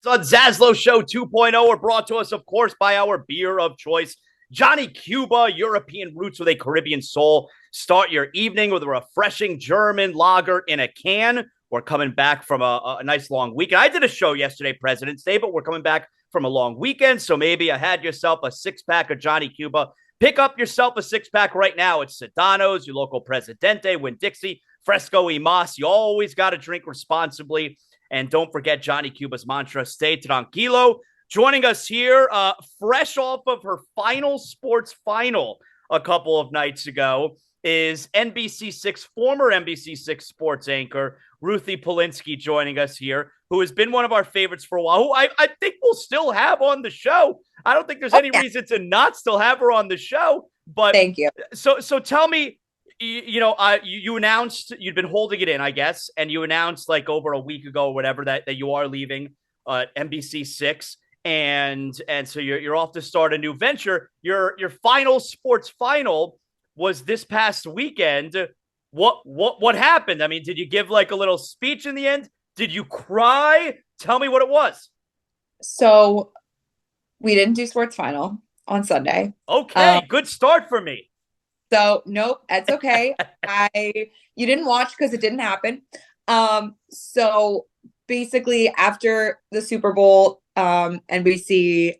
So ZASLOW Show 2.0 are brought to us, of course, by our beer of choice, Johnny Cuba, European roots with a Caribbean soul. Start your evening with a refreshing German lager in a can. We're coming back from a nice long weekend. I did a show yesterday, President's Day, but we're coming back from a long weekend. So maybe I had yourself a six-pack of Johnny Cuba. Pick up yourself a six-pack right now. It's Sedano's, your local Presidente, Winn-Dixie, Fresco y Mas. You always got to drink responsibly. And don't forget Johnny Cuba's mantra, stay tranquilo. Joining us here, fresh off of her final sports final a couple of nights ago, is NBC6, former NBC6 sports anchor, Ruthie Polinsky, joining us here, who has been one of our favorites for a while, who I think we'll still have on the show. I don't think there's any reason to not still have her on the show. But thank you. So tell me, you announced you'd been holding it in, I guess, and you announced like over a week ago or whatever that you are leaving NBC6, and so you're off to start a new venture. Your final sports final was this past weekend. What happened? I mean, did you give like a little speech in the end? Did you cry? Tell me what it was. So we didn't do sports final on Sunday. Okay, good start for me. So nope, that's okay. You didn't watch because it didn't happen. So basically after the Super Bowl, NBC6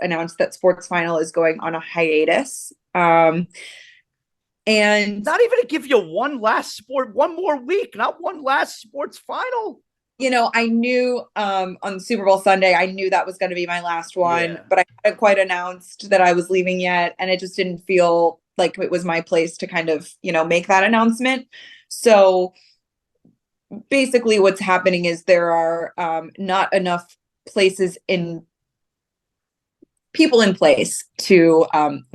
announced that sports final is going on a hiatus. And not even to give you one more week, not one last sports final. You know, I knew on Super Bowl Sunday, I knew that was going to be my last one, but I hadn't quite announced that I was leaving yet. And it just didn't feel like it was my place to kind of, make that announcement. So basically what's happening is there are not enough people in place to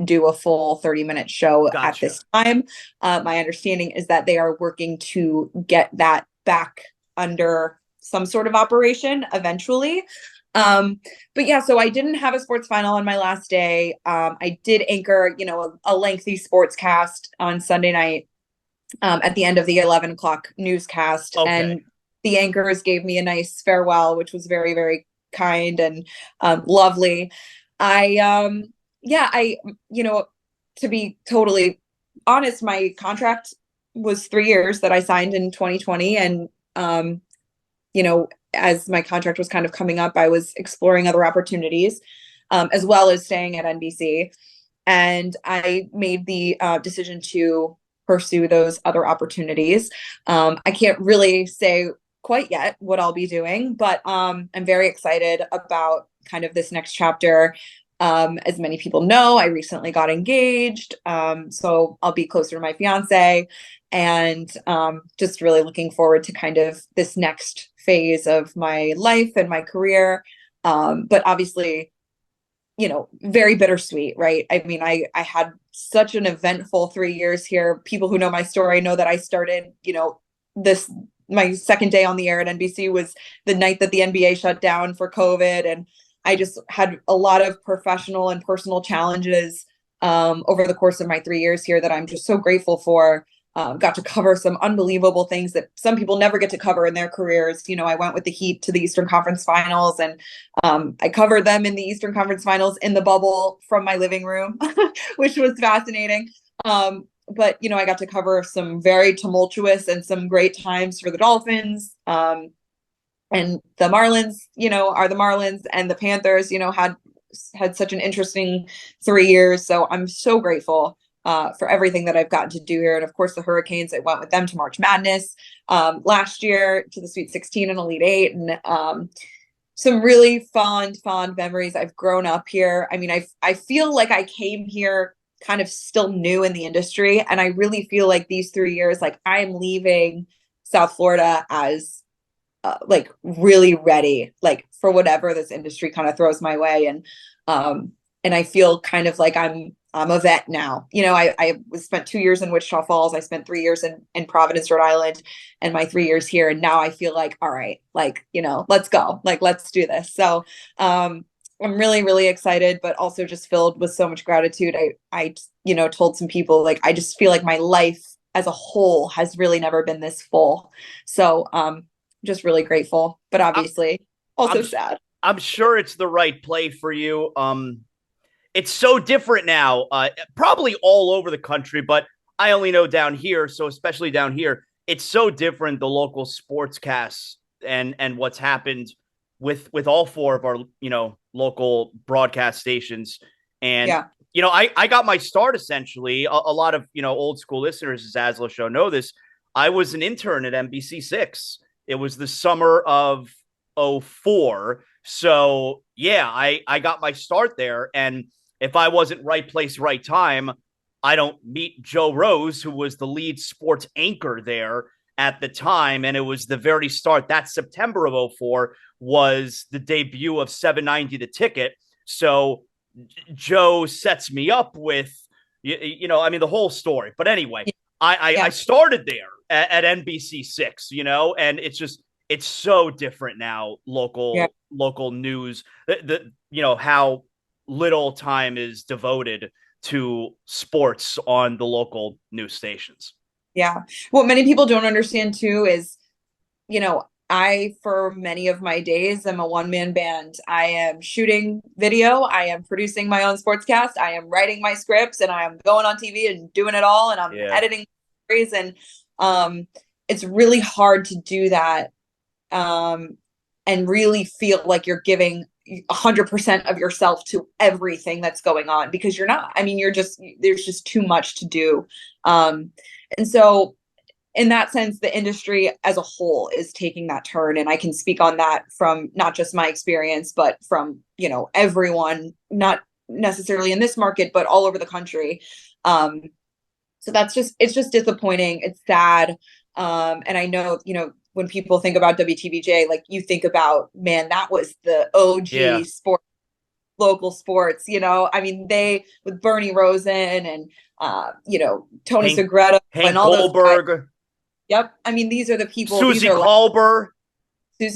do a full 30-minute show at this time. My understanding is that they are working to get that back under some sort of operation eventually. But yeah, so I didn't have a sports final on my last day. I did anchor, a lengthy sports cast on Sunday night at the end of the 11 o'clock newscast. Okay. And the anchors gave me a nice farewell, which was very, very kind and lovely. To be totally honest, my contract was 3 years that I signed in 2020. And, as my contract was kind of coming up, I was exploring other opportunities, as well as staying at NBC. And I made the decision to pursue those other opportunities. I can't really say quite yet what I'll be doing, but I'm very excited about kind of this next chapter. As many people know, I recently got engaged. So I'll be closer to my fiance, and just really looking forward to kind of this next phase of my life and my career. But obviously, very bittersweet, right? I mean, I had such an eventful 3 years here. People who know my story know that I started, my second day on the air at NBC was the night that the NBA shut down for COVID. And I just had a lot of professional and personal challenges over the course of my 3 years here that I'm just so grateful for. Got to cover some unbelievable things that some people never get to cover in their careers. I went with the Heat to the Eastern Conference Finals, and I covered them in the Eastern Conference Finals in the bubble from my living room, which was fascinating. But, I got to cover some very tumultuous and some great times for the Dolphins. And the Marlins, are the Marlins, and the Panthers, had such an interesting 3 years. So I'm so grateful for everything that I've gotten to do here. And of course, the Hurricanes, I went with them to March Madness last year, to the Sweet 16 and Elite Eight, and some really fond memories. I've grown up here. I mean, I feel like I came here kind of still new in the industry. And I really feel like these 3 years, like I'm leaving South Florida as really ready, like for whatever this industry kind of throws my way. And I feel kind of like I'm a vet now. I spent 2 years in Wichita Falls. I spent 3 years in Providence, Rhode Island, and my 3 years here. And now I feel like, all right, let's go, let's do this. So, I'm really, really excited, but also just filled with so much gratitude. I told some people, I just feel like my life as a whole has really never been this full. So, just really grateful, but obviously also sad. I'm sure it's the right play for you. It's so different now, probably all over the country, but I only know down here. So especially down here, it's so different, the local sportscasts and what's happened with all four of our, local broadcast stations. And, Yeah. I got my start essentially. A lot of, old school listeners of ZASLOW Show know this. I was an intern at NBC6. It was the summer of '04. So yeah, I got my start there. And if I wasn't right place, right time, I don't meet Joe Rose, who was the lead sports anchor there at the time. And it was the very start. That September of '04 was the debut of 790 The Ticket. So Joe sets me up with, the whole story. But anyway, I started there at NBC6, and it's so different now, local news, how little time is devoted to sports on the local news stations. Yeah. What many people don't understand too is, I, for many of my days, am a one-man band. I am shooting video. I am producing my own sportscast. I am writing my scripts, and I am going on TV and doing it all. And I'm editing stories. And it's really hard to do that and really feel like you're giving 100% of yourself to everything that's going on, because you're not. I mean, there's just too much to do. And so in that sense, the industry as a whole is taking that turn. And I can speak on that from not just my experience, but from, everyone, not necessarily in this market, but all over the country. So it's just disappointing. It's sad. And I know, when people think about WTVJ, like you think about, man, that was the OG sport, local sports, I mean, they with Bernie Rosen and, Tony Segreto and all Goldberg. those guys. Yep. I mean, these are the people. Susie Kolber. The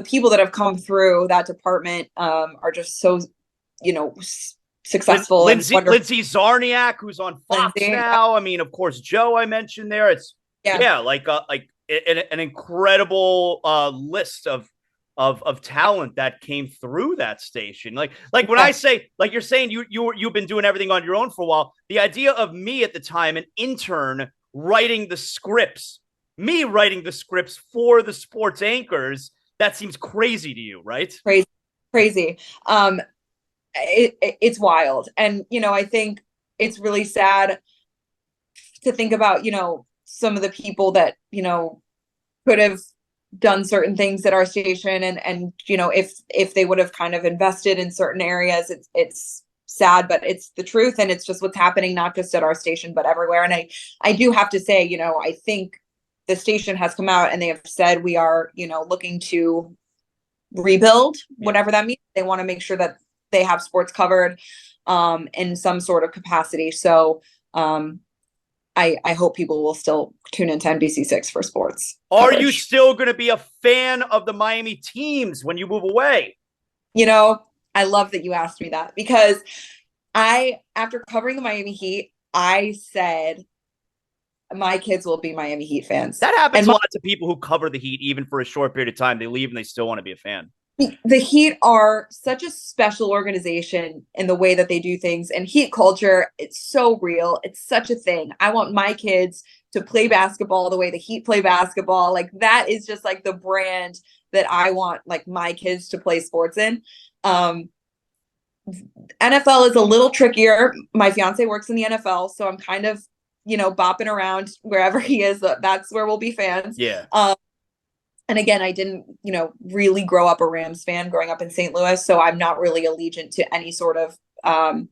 people that have come through that department are just so, successful. Lindsay Zarniak, who's on Fox now. I mean, of course, Joe, I mentioned there. It's like an incredible list of talent that came through that station. Like when I say, like you're saying, you've been doing everything on your own for a while. The idea of me at the time, an intern, writing the scripts for the sports anchors, that seems crazy to you, right? Crazy. It's wild. And, I think it's really sad to think about, some of the people that, could have done certain things at our station. And, if they would have kind of invested in certain areas, it's sad, but it's the truth. And it's just what's happening, not just at our station, but everywhere. And I do have to say, I think the station has come out and they have said we are, looking to rebuild, whatever that means. They want to make sure that they have sports covered in some sort of capacity. So I hope people will still tune into NBC6 for sports coverage. Are you still going to be a fan of the Miami teams when you move away? I love that you asked me that, because after covering the Miami Heat, I said my kids will be Miami Heat fans. That happens a lot to people who cover the Heat, even for a short period of time. They leave and they still want to be a fan. The Heat are such a special organization in the way that they do things, and Heat culture, it's so real. It's such a thing. I want my kids to play basketball the way the Heat play basketball. Like, that is just like the brand that I want, like, my kids to play sports in. NFL is a little trickier. My fiance works in the NFL, so I'm kind of, bopping around wherever he is. That's where we'll be fans. Yeah. And again, I didn't, really grow up a Rams fan growing up in St. Louis. So I'm not really allegiant to any sort of, fan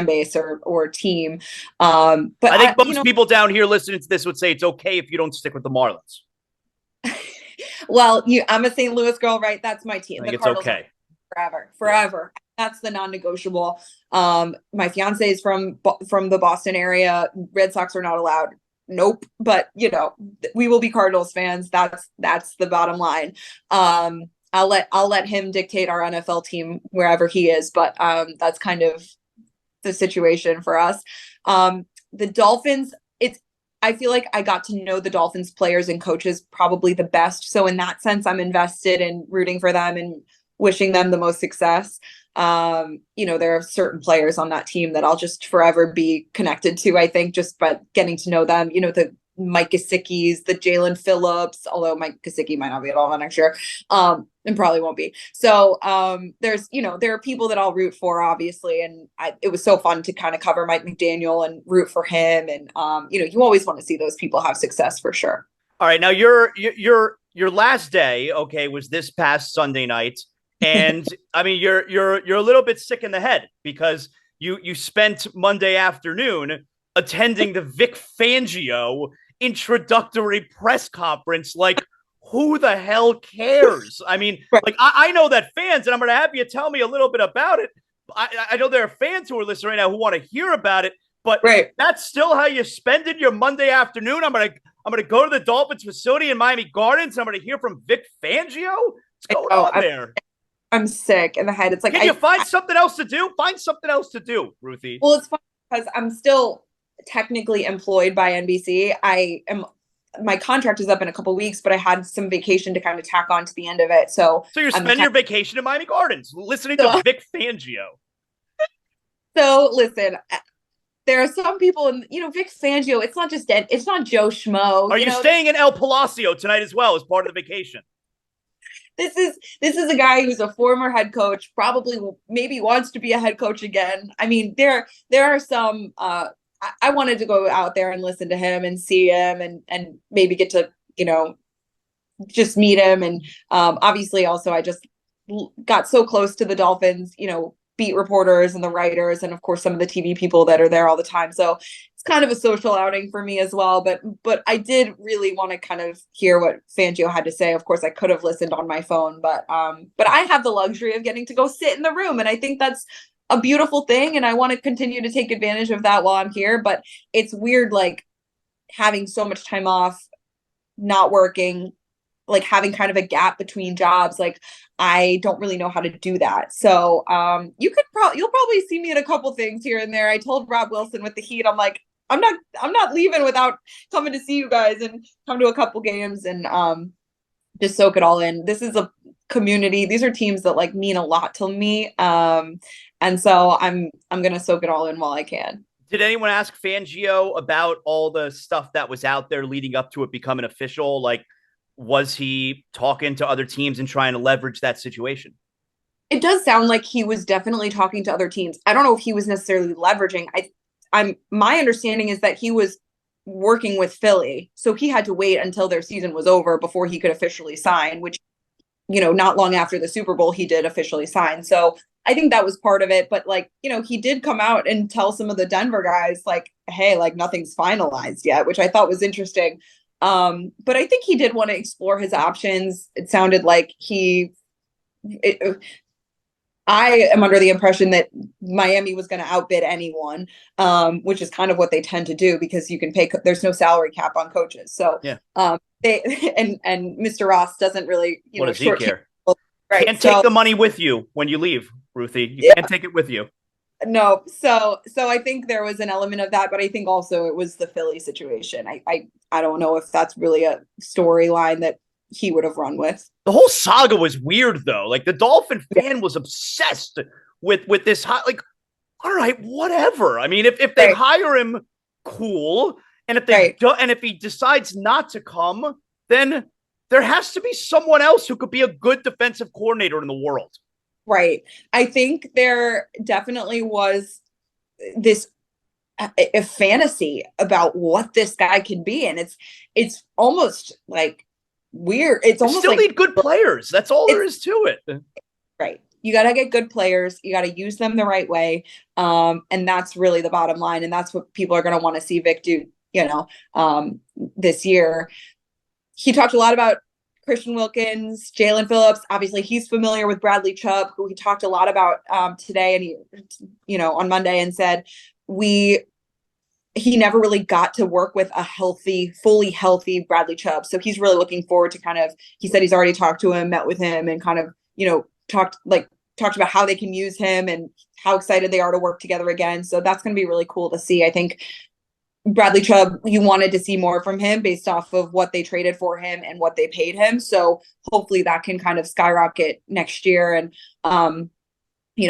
base or team. But I think most people down here listening to this would say it's okay if you don't stick with the Marlins. Well, I'm a St. Louis girl, right? That's my team. I think it's okay. Forever. That's the non-negotiable. My fiance is from the Boston area. Red Sox are not allowed. Nope. But we will be Cardinals fans. That's the bottom line. I'll let him dictate our NFL team wherever he is. But that's kind of the situation for us. The Dolphins, I feel like I got to know the Dolphins players and coaches probably the best. So in that sense, I'm invested in rooting for them and wishing them the most success. There are certain players on that team that I'll just forever be connected to, I think, just by getting to know them, the Mike Gesicki's, the Jalen Phillips, although Mike Gesicki might not be at all next year, and probably won't be. So there are people that I'll root for, obviously, and it was so fun to kind of cover Mike McDaniel and root for him, and you always want to see those people have success for sure. All right, now your last day, okay, was this past Sunday night, and I mean you're a little bit sick in the head because you spent Monday afternoon attending the Vic Fangio introductory press conference. Like, who the hell cares? I mean, like, I know that fans, and I'm going to have you tell me a little bit about it. I know there are fans who are listening right now who want to hear about it, but that's still how you spending your Monday afternoon. I'm going to go to the Dolphins facility in Miami Gardens. And I'm going to hear from Vic Fangio. What's going on there? I'm sick in the head. It's like, can you find something else to do? Find something else to do, Ruthie. Well, it's fun because I'm still technically employed by NBC. My contract is up in a couple of weeks, but I had some vacation to kind of tack on to the end of it. So you're spending your vacation in Miami Gardens, listening to Vic Fangio. So listen, there are some people in, Vic Fangio. It's not Joe Schmo. Are you staying in El Palacio tonight as well as part of the vacation? This is a guy who's a former head coach, probably maybe wants to be a head coach again. I mean, there are some. I wanted to go out there and listen to him and see him and maybe get to just meet him, and obviously also I just got so close to the Dolphins, beat reporters and the writers, and of course some of the TV people that are there all the time. So it's kind of a social outing for me as well. But I did really want to kind of hear what Fangio had to say. Of course, I could have listened on my phone, but I have the luxury of getting to go sit in the room, and I think that's a beautiful thing. And I want to continue to take advantage of that while I'm here. But it's weird, like having so much time off, not working, like having kind of a gap between jobs. Like I don't really know how to do that. So you'll probably see me in a couple things here and there. I told Rob Wilson with the Heat, I'm like, I'm not leaving without coming to see you guys and come to a couple games and just soak it all in. This is a community. These are teams that like mean a lot to me. And so I'm going to soak it all in while I can. Did anyone ask Fangio about all the stuff that was out there leading up to it becoming official? Like, was he talking to other teams and trying to leverage that situation? It does sound like he was definitely talking to other teams. I don't know if he was necessarily leveraging. My understanding is that he was working with Philly, so he had to wait until their season was over before he could officially sign, which, not long after the Super Bowl, he did officially sign. So I think that was part of it. But like, he did come out and tell some of the Denver guys like, hey, like nothing's finalized yet, which I thought was interesting. But I think he did want to explore his options. It sounded like I am under the impression that Miami was going to outbid anyone, which is kind of what they tend to do because you can pay. There's no salary cap on coaches, so yeah. They and Mr. Ross doesn't really, what does he care? Right, can't take the money with you when you leave, Ruthie. You can't take it with you. No, so I think there was an element of that, but I think also it was the Philly situation. I don't know if that's really a storyline that he would have run with. The whole saga was weird though. Like the Dolphin fan was obsessed with this. Like, all right, whatever. I mean, if they hire him, cool. And if they and if he decides not to come, then there has to be someone else who could be a good defensive coordinator in the world. Right. I think there definitely was this a fantasy about what this guy can be, and it's almost like weird. It's almost still like need good players. That's all there is to it. Right. You got to get good players. You got to use them the right way. And that's really the bottom line. And that's what people are going to want to see Vic do, this year. He talked a lot about Christian Wilkins, Jalen Phillips. Obviously, he's familiar with Bradley Chubb, who he talked a lot about today and he, on Monday, and said he never really got to work with a fully healthy Bradley Chubb. So he's really looking forward to he said he's already talked to him, met with him, and kind of, talked about how they can use him and how excited they are to work together again. So that's going to be really cool to see. I think Bradley Chubb, you wanted to see more from him based off of what they traded for him and what they paid him. So hopefully that can kind of skyrocket next year. And,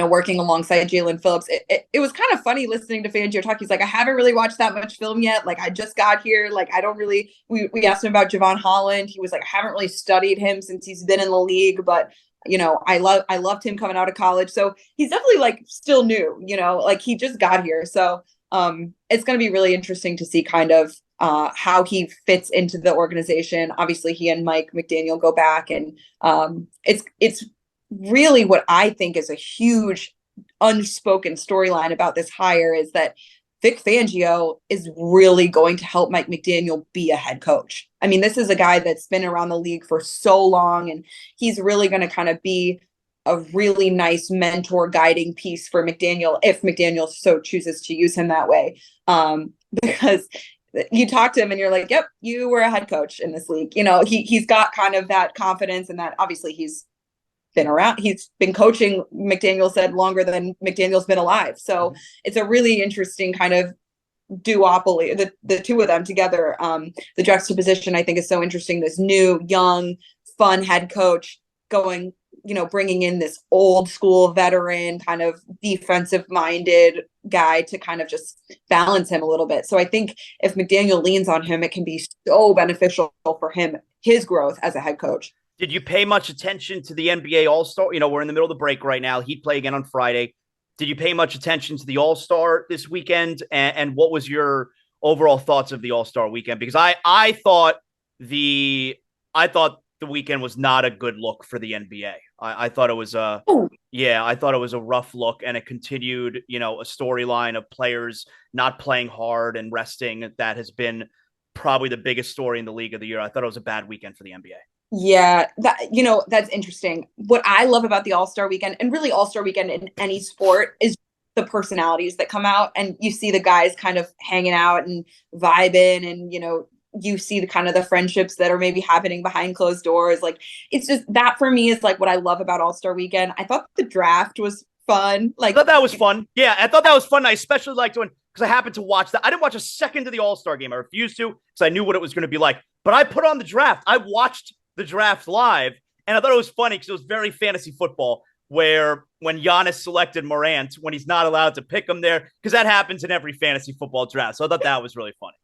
working alongside Jalen Phillips, it was kind of funny listening to Fangio talk. He's like, I haven't really watched that much film yet. Like, I just got here. Like, I don't really, we asked him about Javon Holland. He was like, I haven't really studied him since he's been in the league, but I loved him coming out of college. So he's definitely like still new, like he just got here. So it's going to be really interesting to see kind of how he fits into the organization. Obviously, he and Mike McDaniel go back, and it's really what I think is a huge unspoken storyline about this hire is that Vic Fangio is really going to help Mike McDaniel be a head coach. I mean, this is a guy that's been around the league for so long, and he's really going to kind of be a really nice mentor guiding piece for McDaniel if McDaniel so chooses to use him that way. Because you talk to him and you're like, yep, you were a head coach in this league. He's got kind of that confidence, and that obviously he's been around. He's been coaching, McDaniel said, longer than McDaniel's been alive. So it's a really interesting kind of duopoly, the two of them together. The juxtaposition I think is so interesting. This new, young, fun head coach going, bringing in this old school veteran kind of defensive minded guy to kind of just balance him a little bit. So I think if McDaniel leans on him, it can be so beneficial for him, his growth as a head coach. Did you pay much attention to the NBA All-Star? We're in the middle of the break right now. He'd play again on Friday. Did you pay much attention to the All-Star this weekend? And what was your overall thoughts of the All-Star weekend? Because I thought the weekend was not a good look for the NBA. I thought it was I thought it was a rough look, and it continued, a storyline of players not playing hard and resting. That has been probably the biggest story in the league of the year. I thought it was a bad weekend for the NBA. Yeah, that's interesting. What I love about the All-Star weekend, and really All-Star weekend in any sport, is the personalities that come out, and you see the guys kind of hanging out and vibing, and you see the kind of the friendships that are maybe happening behind closed doors. Like, it's just that for me is like what I love about All-Star weekend. I thought the draft was fun. Like, I thought that was fun. Yeah, I thought that was fun. I especially liked when, because I happened to watch that. I didn't watch a second of the All-Star game. I refused to because I knew what it was going to be like. But I put on the draft. I watched the draft live, and I thought it was funny because it was very fantasy football, where when Giannis selected Morant, when he's not allowed to pick him there, because that happens in every fantasy football draft. So I thought that was really funny.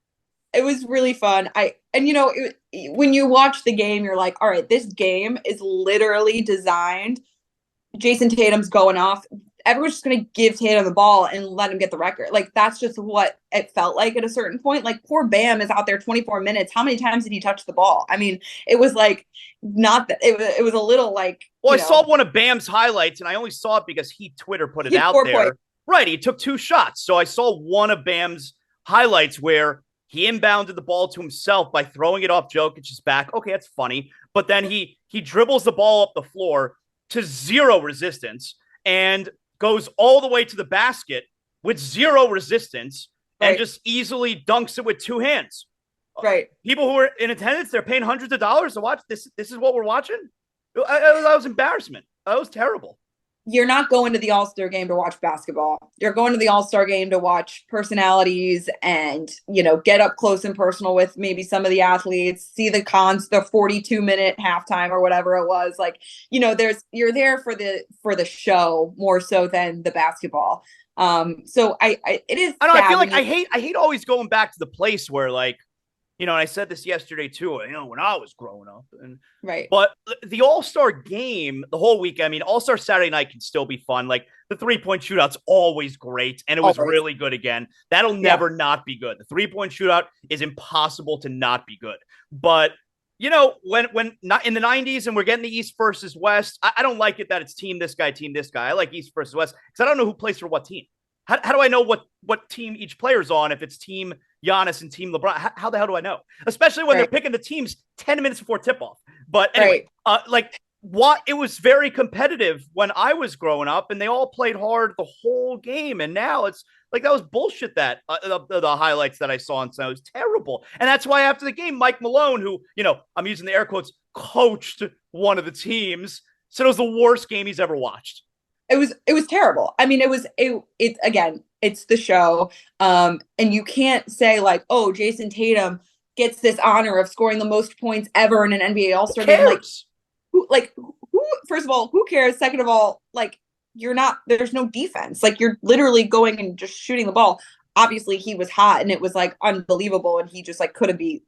It was really fun. When you watch the game, you're like, all right, this game is literally designed. Jason Tatum's going off. Everyone's just going to give Tatum the ball and let him get the record. Like, that's just what it felt like at a certain point. Like, poor Bam is out there 24 minutes. How many times did he touch the ball? I mean, it was like, not that it was a little like, well, I saw one of Bam's highlights, and I only saw it because Twitter put it out there. Points. Right. He took 2 shots. So I saw one of Bam's highlights where he inbounded the ball to himself by throwing it off Jokic's back. Okay, that's funny. But then he dribbles the ball up the floor to zero resistance and goes all the way to the basket with zero resistance and just easily dunks it with 2 hands. Right. People who are in attendance, they're paying hundreds of dollars to watch this. This is what we're watching. That was embarrassment. That was terrible. You're not going to the All-Star game to watch basketball. You're going to the All-Star game to watch personalities and, get up close and personal with maybe some of the athletes, see the 42-minute halftime or whatever it was. Like, you're there for the show more so than the basketball. So it is. I know. I feel like I hate always going back to the place where, like, and I said this yesterday too, when I was growing up. Right. But the All-Star game, the whole week, I mean, All-Star Saturday night can still be fun. Like, the 3-point shootout's always great, and it was really good again. That'll never not be good. The 3-point shootout is impossible to not be good. But, when not in the 90s and we're getting the East versus West, I don't like it that it's team this guy. I like East versus West because I don't know who plays for what team. How do I know what team each player's on if it's team Giannis and team LeBron? How the hell do I know? Especially when they're picking the teams 10 minutes before tip-off. But anyway, it was very competitive when I was growing up, and they all played hard the whole game. And now it's like that was bullshit. That the highlights that I saw on Sunday was terrible. And that's why after the game, Mike Malone, who I'm using the air quotes, coached one of the teams, said it was the worst game he's ever watched. it was terrible. I mean, it again, it's the show. And you can't say like, oh, Jason Tatum gets this honor of scoring the most points ever in an NBA All-Star game. Who, first of all, who cares? Second of all, like, there's no defense. Like, you're literally going and just shooting the ball. Obviously he was hot and it was like unbelievable. And he just like couldn't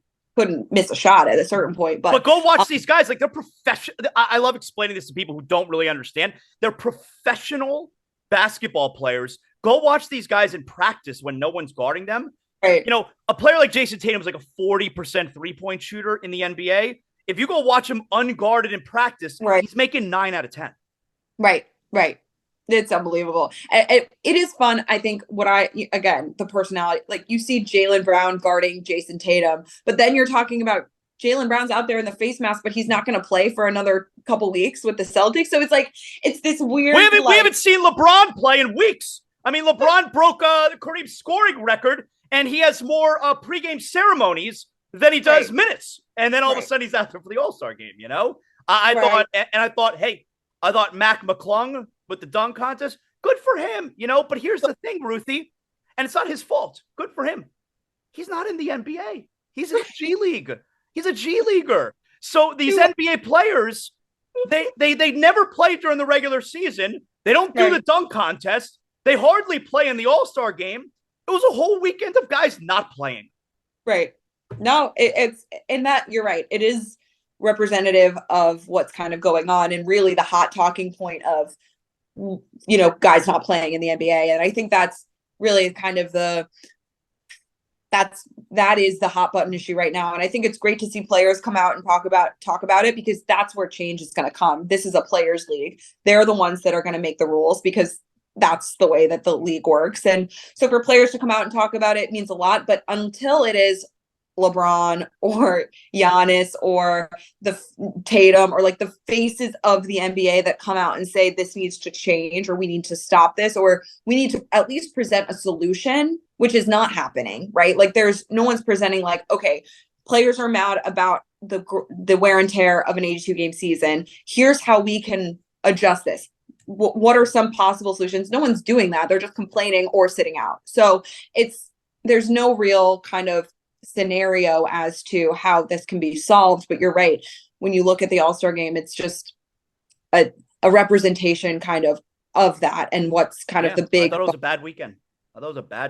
miss a shot at a certain point. But go watch these guys. Like, they're professional. I love explaining this to people who don't really understand. They're professional basketball players. Go watch these guys in practice when no one's guarding them. Right. You know, a player like Jason Tatum is like a 40% three-point shooter in the NBA. If you go watch him unguarded in practice, right, he's making 9 out of 10. Right. It's unbelievable. It is fun. I think the personality, like you see Jaylen Brown guarding Jason Tatum, but then you're talking about Jaylen Brown's out there in the face mask, but he's not going to play for another couple weeks with the Celtics. So it's like, it's this weird. We haven't seen LeBron play in weeks. I mean, LeBron broke the career scoring record, and he has more pregame ceremonies than he does minutes. And then all of a sudden he's out there for the All-Star game, you know? I thought Mac McClung with the dunk contest, good for him, you know? But here's the thing, Ruthie, and it's not his fault. Good for him. He's not in the NBA. He's in the G League. He's a G Leaguer. So these NBA players, they never play during the regular season. They don't do the dunk contest. They hardly play in the All-Star game. It was a whole weekend of guys not playing. Right. No, it's in that you're right. It is representative of what's kind of going on, and really the hot talking point of, you know, guys not playing in the NBA. And I think that's really kind of that is the hot button issue right now. And I think it's great to see players come out and talk about it, because that's where change is going to come. This is a players league. They're the ones that are going to make the rules, because that's the way that the league works. And so for players to come out and talk about it means a lot, but until it is LeBron or Giannis or the Tatum or like the faces of the NBA that come out and say this needs to change, or we need to stop this, or we need to at least present a solution, which is not happening, right? Like, there's no one's presenting like, okay, players are mad about the wear and tear of an 82 game season. Here's how we can adjust this. What are some possible solutions? No one's doing that. They're just complaining or sitting out. So there's no real kind of scenario as to how this can be solved. But you're right. When you look at the All-Star game, it's just a representation kind of that, and what's kind of the big. I thought it was a bad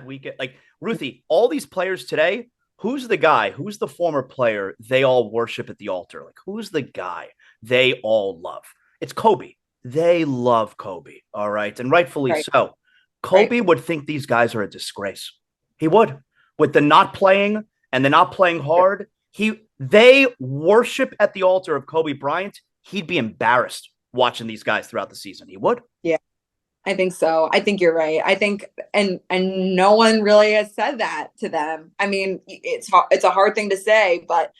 weekend. Like, Ruthie, all these players today, who's the guy? Who's the former player they all worship at the altar? Like, who's the guy they all love? It's Kobe. They love Kobe. All right. And rightfully so. Kobe would think these guys are a disgrace. He would. With the not playing and the not playing hard, they worship at the altar of Kobe Bryant. He'd be embarrassed watching these guys throughout the season. He would. Yeah, I think so. I think you're right. I think, and no one really has said that to them. I mean, it's a hard thing to say, but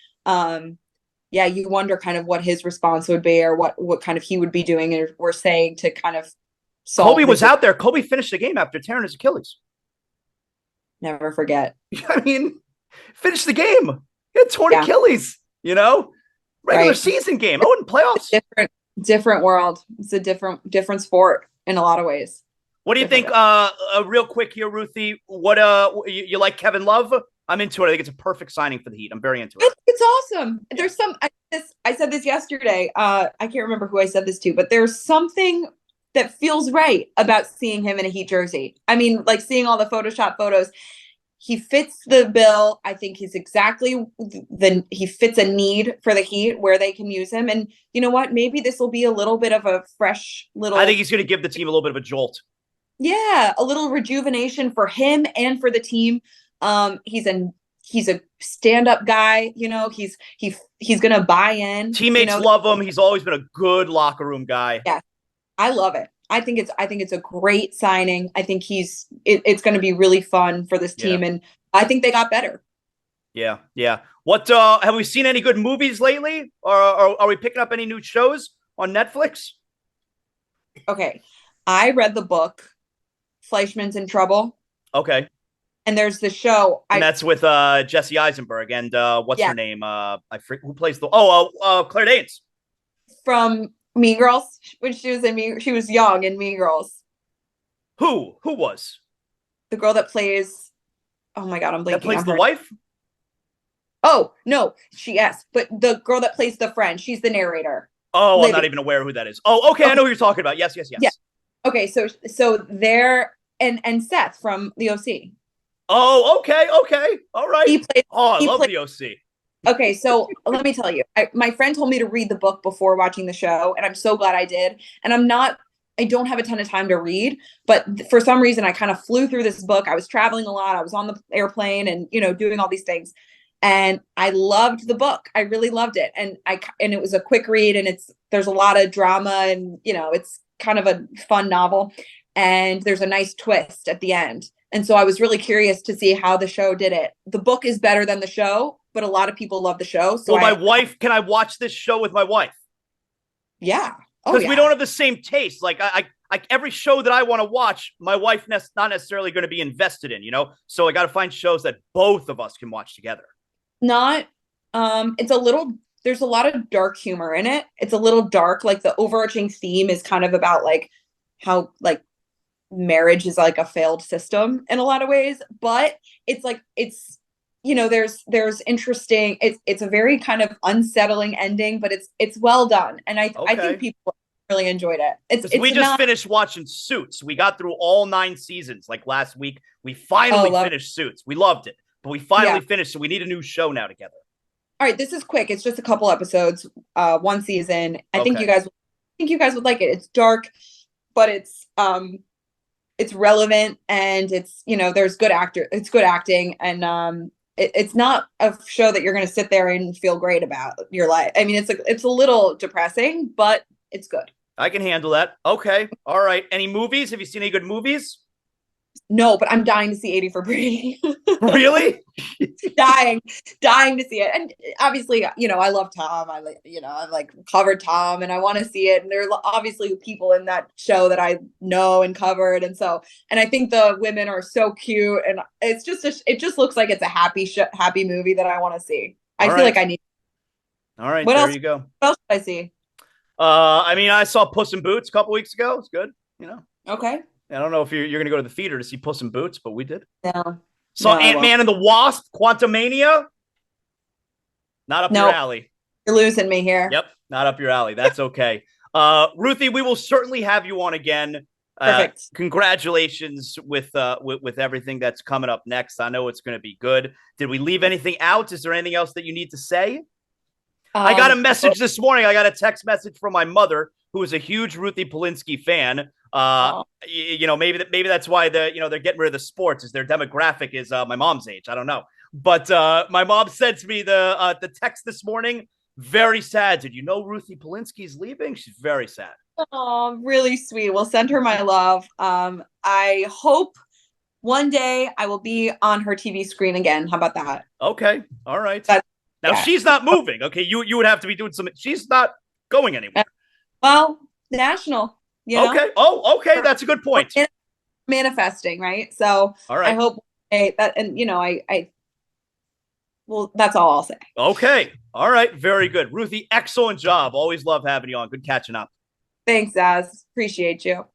yeah, you wonder kind of what his response would be, or what kind of he would be doing or saying to kind of solve. Kobe was out there. Kobe finished the game after tearing his Achilles. Never forget. I mean, finished the game. He had torn Achilles, you know? Regular season game. Oh, in playoffs. Different world. It's a different sport in a lot of ways. What do you think? Real quick here, Ruthie. What you like Kevin Love? I'm into it. I think it's a perfect signing for the Heat. I'm very into it. It's awesome. There's I said this yesterday. I can't remember who I said this to, but there's something that feels right about seeing him in a Heat jersey. I mean, like seeing all the Photoshop photos. He fits the bill. I think he's exactly he fits a need for the Heat where they can use him. And you know what? Maybe this will be a little bit of a fresh little. I think he's going to give the team a little bit of a jolt. Yeah, a little rejuvenation for him and for the team. He's a stand-up guy. You know, he's going to buy in. Teammates love him. He's always been a good locker room guy. Yeah, I love it. I think it's a great signing. I think it's going to be really fun for this team, and I think they got better. Yeah. What have we seen any good movies lately, or are we picking up any new shows on Netflix? Okay, I read the book Fleischman's in Trouble. Okay, and there's the show, and that's with Jesse Eisenberg and what's her name? I forget who plays Claire Danes from Mean Girls when she was young in Mean Girls. Who was The girl that plays. Oh my God, I'm that blanking plays on the her. wife? Oh no, yes, but the girl that plays the friend, she's the narrator. Oh, I'm not Livy. even aware who that is. Oh, okay, I Okay, know who you're talking about. Yes, yes, yeah. yes. Okay, so they're and Seth from the OC. Oh, okay, okay, all right. He plays. Oh, I He love plays. the OC. Okay, so let me tell you, my friend told me to read the book before watching the show, and I'm so glad I did. And I don't have a ton of time to read, but for some reason, I kind of flew through this book. I was traveling a lot. I was on the airplane and, doing all these things. And I loved the book. I really loved it. And it was a quick read, and there's a lot of drama, and, it's kind of a fun novel. And there's a nice twist at the end. And so I was really curious to see how the show did it. The book is better than the show, but a lot of people love the show. So Well, my wife, can I watch this show with my wife? Yeah. Oh, Because yeah. we don't have the same taste. Like I every show that I want to watch, my wife not necessarily going to be invested in, So I got to find shows that both of us can watch together. Not, there's a lot of dark humor in it. It's a little dark. Like the overarching theme is kind of about like how like marriage is like a failed system in a lot of ways, but there's interesting, it's a very kind of unsettling ending, but it's well done, and I think Okay. people really enjoyed it. It's We just not. finished watching Suits. We got through all 9 seasons like last week. We Oh, finally love it. finished Suits. We loved it, but we finally Yeah. finished, so we need a new show now together. All right, this is quick. It's just a couple episodes, one season. I think Okay. you guys would like it. It's dark, but it's relevant, and there's it's good acting, and it's not a show that you're going to sit there and feel great about your life. I mean, it's a little depressing, but it's good. I can handle that. Okay. All right. Any movies? Have you seen any good movies? No, but I'm dying to see 80 for Brady. Really? dying to see it. And obviously, I love Tom. I like covered Tom, and I want to see it. And there are obviously people in that show that I know and covered. And I think the women are so cute, and it just looks like it's a happy movie that I want to see. I feel like I need. All right. What There else? you go. What else should I see? I mean, I saw Puss in Boots a couple weeks ago. It's good. Okay. I don't know if you're going to go to the theater to see Puss in Boots, but we did. No. Saw No, Ant-Man and the Wasp, Quantumania. Not up your alley. You're losing me here. Yep, not up your alley. That's okay. Ruthie, we will certainly have you on again. Perfect. Congratulations with everything that's coming up next. I know it's going to be good. Did we leave anything out? Is there anything else that you need to say? I got a message this morning. I got a text message from my mother, who is a huge Ruthie Polinsky fan. Maybe that's why they're getting rid of the sports, is their demographic is my mom's age. I don't know. But my mom sent me the text this morning. Very sad. Did you know Ruthie Polinsky is leaving? She's very sad. Oh, really sweet. Well, send her my love. I hope one day I will be on her TV screen again. How about that? Okay. All right. Now she's not moving. Okay. You would have to be doing something. She's not going anywhere. Well, national. Okay. Oh, okay. That's a good point. Manifesting, right? So all right. I hope that, and well, that's all I'll say. Okay. All right. Very good. Ruthie, excellent job. Always love having you on. Good catching up. Thanks, Zaz. Appreciate you.